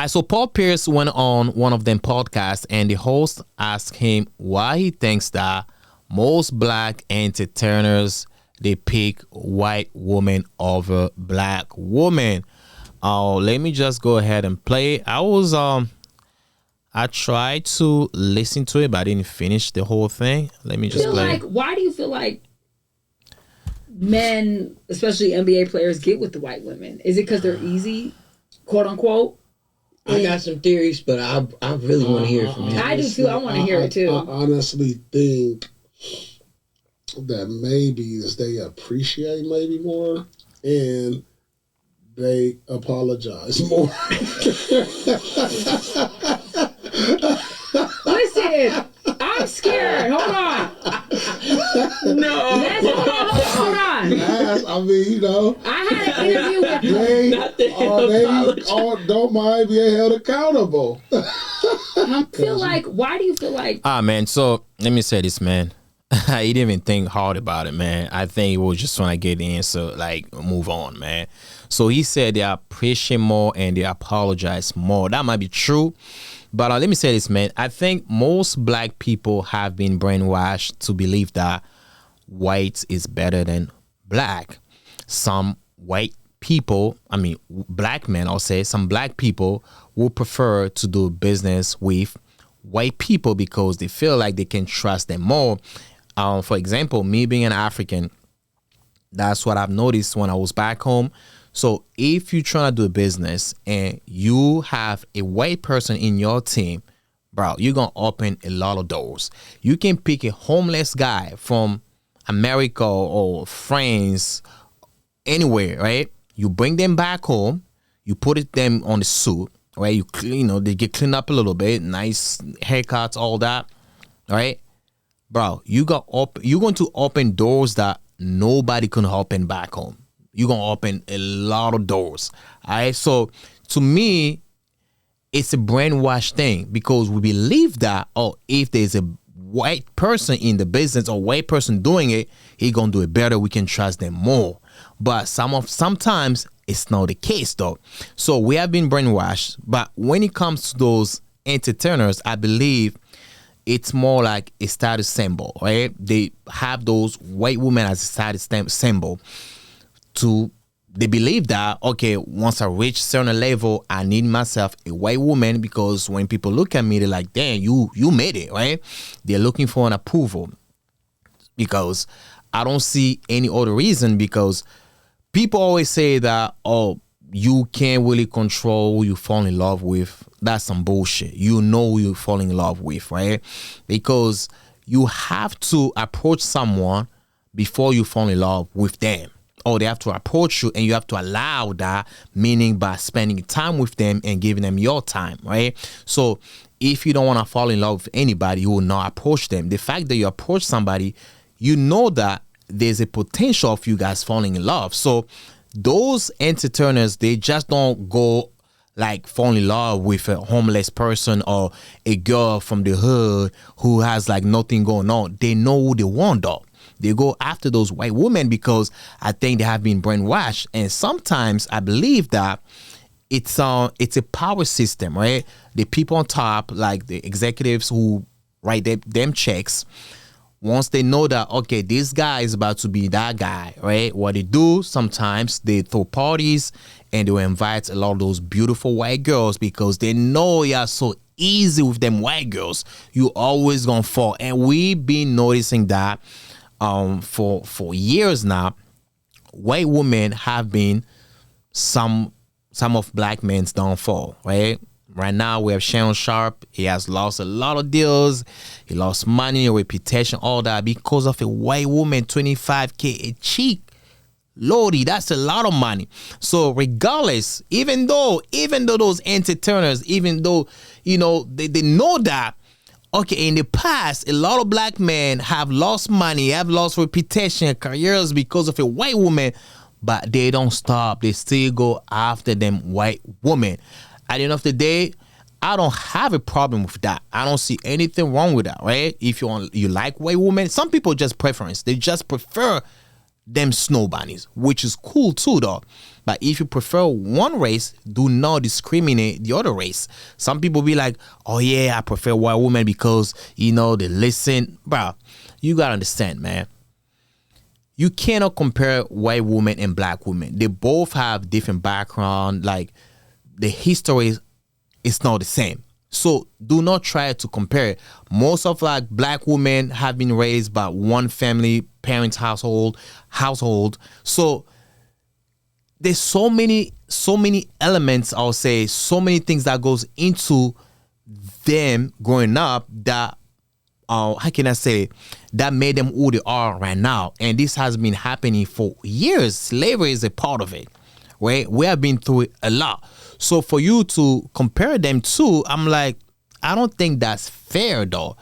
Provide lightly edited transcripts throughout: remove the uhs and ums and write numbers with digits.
I saw Paul Pierce went on one of them podcasts, and the host asked him why he thinks that most black entertainers they pick white women over black women. Let me just go ahead and play. I tried to listen to it, but I didn't finish the whole thing. Let me just play. Why do you feel like men, especially NBA players, get with the white women? Is it because they're easy, quote unquote? I got some theories, but I really want to hear it from you. I do too. I want to hear it too. I honestly think that maybe is they appreciate maybe more and they apologize more. Listen, I'm scared. Hold on. No. Hold on. I mean, you know. I had an interview with they don't mind being held accountable. why do you feel like man, so let me say this, man. I didn't even think hard about it, man. I think he was just trying to get the answer, like, move on, man. So he said they appreciate more and they apologize more. That might be true. But let me say this, man. I think most black people have been brainwashed to believe that white is better than black. Some white people, black men, I'll say, some black people will prefer to do business with white people because they feel like they can trust them more. For example, me being an African, that's what I've noticed when I was back home. So if you're trying to do a business and you have a white person in your team, bro, you're going to open a lot of doors. You can pick a homeless guy from America or France, anywhere, right? You bring them back home, you put them on the suit, right? They get cleaned up a little bit, nice haircuts, all that, right? Bro, you're going to open doors that nobody can open back home. You're going to open a lot of doors. All right. So to me, it's a brainwash thing because we believe that, if there's a white person in the business or white person doing it, he going to do it better. We can trust them more. But sometimes it's not the case though. So we have been brainwashed. But when it comes to those entertainers, I believe it's more like a status symbol, right? They have those white women as a status symbol. They believe that, okay, once I reach certain level, I need myself a white woman because when people look at me, they're like, damn, you made it, right? They're looking for an approval because I don't see any other reason because people always say that, you can't really control who you fall in love with. That's some bullshit. You know who you fall in love with, right? Because you have to approach someone before you fall in love with them. Or they have to approach you and you have to allow that, meaning by spending time with them and giving them your time, right? So if you don't want to fall in love with anybody, you will not approach them. The fact that you approach somebody, you know that there's a potential of you guys falling in love. So those entertainers, they just don't go like fall in love with a homeless person or a girl from the hood who has like nothing going on. They know who they want though. They go after those white women because I think they have been brainwashed. And sometimes I believe that it's a power system, right? The people on top, like the executives who write them checks, once they know that, okay, this guy is about to be that guy, right? What they do, sometimes they throw parties and they will invite a lot of those beautiful white girls because they know you're so easy with them white girls. You always gonna fall. And we've been noticing that for years now. White women have been some of black men's downfall, right? Right now we have Shannon Sharp. He has lost a lot of deals. He lost money, reputation, all that because of a white woman, 25K a cheek. Lordy, that's a lot of money. So regardless, even though those entertainers, even though, they know that, okay, in the past, a lot of black men have lost money, have lost reputation, careers because of a white woman, but they don't stop. They still go after them white women. At the end of the day, I don't have a problem with that. I don't see anything wrong with that, right? If you like white women, some people just preference. They just prefer them snow bunnies, which is cool too though. But if you prefer one race, do not discriminate the other race. Some people be like, oh yeah, I prefer white women because, you know, they listen. Bro, you gotta understand, man. You cannot compare white women and black women. They both have different background. Like, the history is not the same. So do not try to compare. Most of like black women have been raised by one family, parents' household. So there's so many elements, I'll say, so many things that goes into them growing up that how can I say, that made them who they are right now. And this has been happening for years. Slavery is a part of it, right? We have been through it a lot. So for you to compare them to, I'm like, I don't think that's fair though.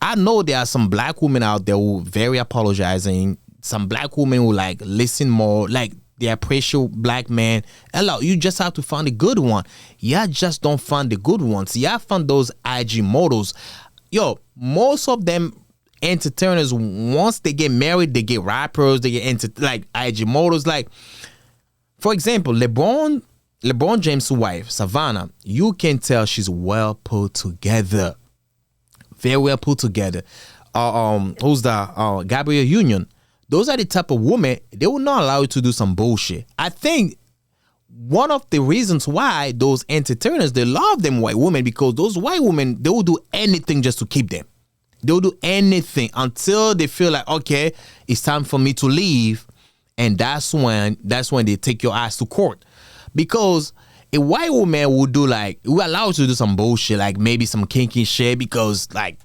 I know there are some black women out there who very apologizing. Some black women who like listen more, like they appreciate black men. Hello, you just have to find a good one. Yeah, just don't find the good ones. Yeah, find those IG models. Yo, most of them entertainers, once they get married, they get rappers, they get like IG models. Like, for example, LeBron James' wife, Savannah, you can tell she's well put together. Very well put together. Who's that? Gabrielle Union. Those are the type of women, they will not allow you to do some bullshit. I think one of the reasons why those entertainers, they love them white women, because those white women, they will do anything just to keep them. They will do anything until they feel like, okay, it's time for me to leave. And that's when they take your ass to court. Because a white woman will do like, will allow you to do some bullshit, like maybe some kinky shit, because like,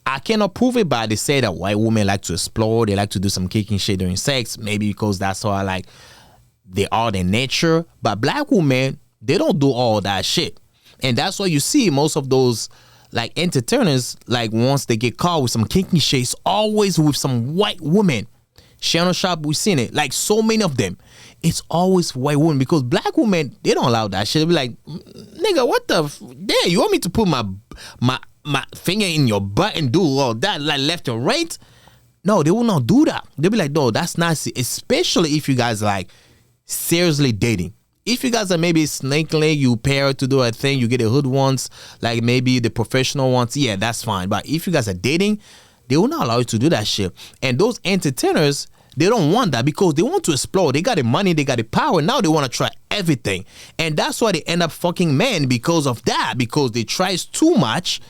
I cannot prove it, but they say that white women like to explore, they like to do some kinky shit during sex, maybe because that's how like they are their nature. But black women, they don't do all that shit. And that's why you see most of those like entertainers, like once they get caught with some kinky shit, it's always with some white women. Shannon Sharp, we've seen it, like so many of them. It's always white women, because black women, they don't allow that shit. They be like, nigga, what the damn, you want me to put my finger in your butt and do all that, like left and right? No, they will not do that. They'll be like, no, that's nasty. Especially if you guys like seriously dating. If you guys are maybe snakily, you pair to do a thing, you get a hood ones, like maybe the professional ones, yeah, that's fine. But if you guys are dating, they will not allow you to do that shit. And those entertainers, they don't want that, because they want to explore. They got the money, they got the power. Now they want to try everything. And that's why they end up fucking men, because of that. Because they try too much,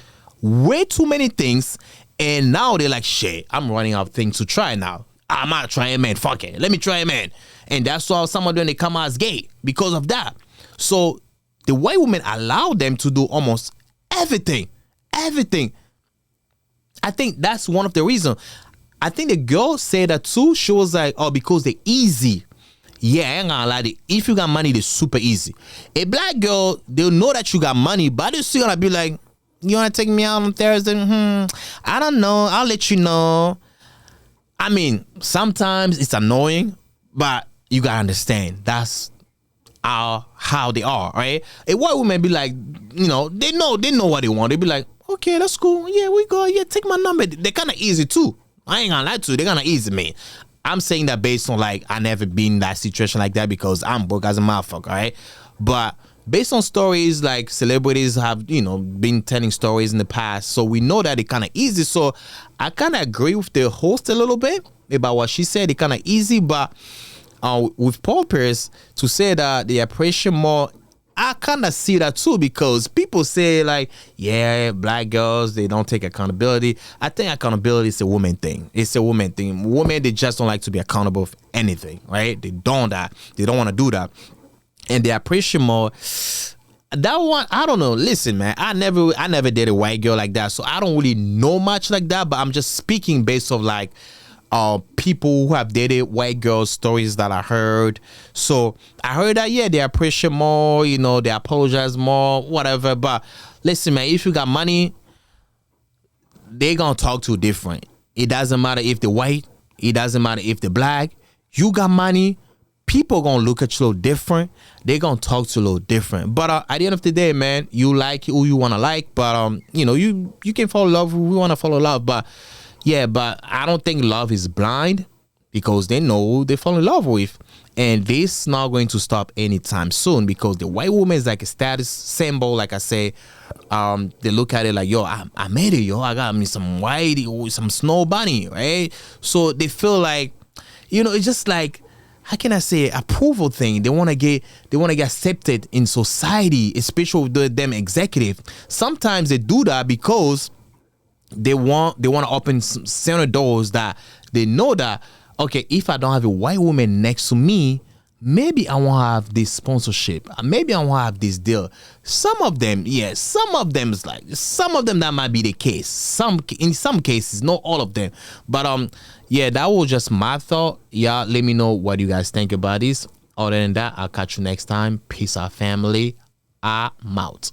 way too many things. And now they're like, shit, I'm running out of things to try now. I'm not trying a man. Fuck it. Let me try a man. And that's why some of them, they come out as gay because of that. So the white women allow them to do almost everything. Everything. I think that's one of the reasons. I think the girl said that too. She was like, oh, because they're easy. Yeah, I ain't gonna lie. If you got money, they're super easy. A black girl, they'll know that you got money, but they're still gonna be like, you wanna take me out on Thursday? I don't know. I'll let you know. I mean, sometimes it's annoying, but you gotta understand that's how they are, right? A white woman be like, you know they know what they want. They be like, okay, that's cool. Yeah, we go. Yeah, take my number. They're kind of easy too. I ain't gonna lie to you. They're kind of easy, man. I'm saying that based on like I never been in that situation like that, because I'm broke as a motherfucker, right? But based on stories, like celebrities have, been telling stories in the past, so we know that it kind of easy. So I kind of agree with the host a little bit about what she said. It kind of easy, but with Paul Pierce to say that they appreciate more, I kind of see that too, because people say like, yeah, black girls, they don't take accountability. I think accountability is a woman thing. It's a woman thing. Women, they just don't like to be accountable for anything, right? They don't want to do that. And they appreciate more. That one, I don't know. Listen, man, I never dated a white girl like that, so I don't really know much like that, but I'm just speaking based off like people who have dated white girls, stories that I heard. So I heard that, yeah, they appreciate more, they apologize more, whatever. But listen, man, if you got money, they gonna talk to you different. It doesn't matter if they're white. It doesn't matter if they're black. You got money, people gonna look at you a little different. They gonna talk to you a little different. But at the end of the day, man, you like who you wanna like. But you can follow love who you wanna follow love. But yeah, but I don't think love is blind, because they know who they fall in love with. And this not going to stop anytime soon, because the white woman is like a status symbol. Like I say, they look at it like, yo, I made it, yo. I got me some white, some snow bunny, right? So they feel like, it's just like, how can I say, approval thing. They want to get accepted in society, especially with them executive. Sometimes they do that because they want to open some certain doors that they know that, okay, if I don't have a white woman next to me, maybe I won't have this sponsorship. Maybe I won't have this deal. Some of them that might be the case. In some cases, not all of them. But yeah, that was just my thought. Yeah, let me know what you guys think about this. Other than that, I'll catch you next time. Peace out, family. I'm out.